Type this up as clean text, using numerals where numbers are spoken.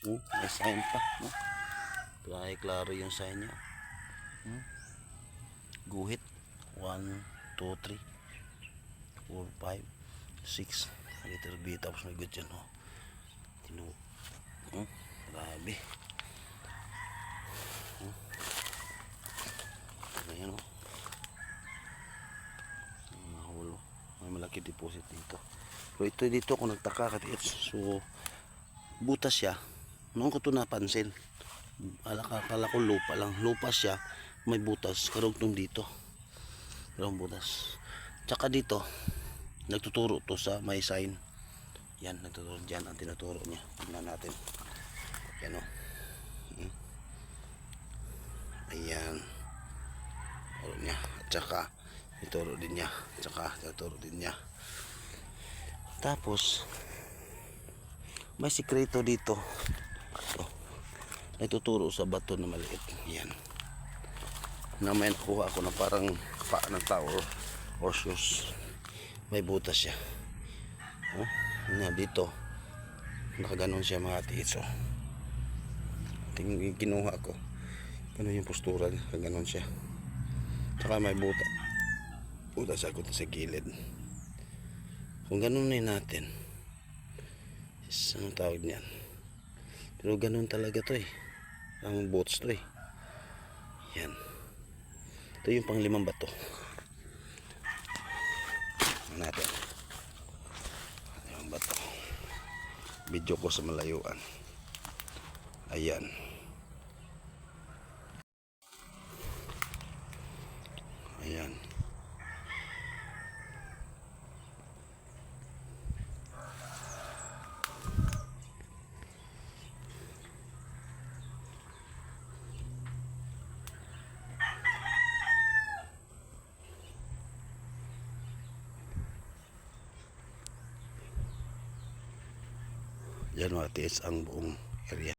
May sign pa. Klaro yung sign niya. Guhit. 1, 2, 3, 4, 5, 6. Letter B. Tapos may good yan. Grabe. Ayan o. Mahulo. May malaki deposit dito. Pero ito dito ako nagtaka. So, butas siya. Noon ko ito napansin. Akala ko lupa lang. Lupa siya. May butas. Karugtong dito. Karong butas. Tsaka dito, nagtuturo to sa may sign. Yan, nagtuturo dyan. Ang tinuturo niya. Tignan natin. Yan o. Ayan. Turo niya. At saka, ituro din niya. At saka, ituro din niya. Tapos, may sikreto dito. Nagtuturo sa bato na maliit. Yan. Na may nakuha ako na parang paa ng tao or shoes. May butas siya. Dito. Nakaganon siya mga tiso. Tingin kinuha ko. Ganun yung postura. Nakaganon siya. Saka may butas. Butas ako sa gilid. Kung ganun na natin. Anong tawag niyan? Pero ganun talaga to eh. Ang boots to eh. Yan. Ito yung pang-5 bato. Natin. 5 bato. Video ko sa malayuan. Ayan. Ayan. Yan mga tiis ang buong area.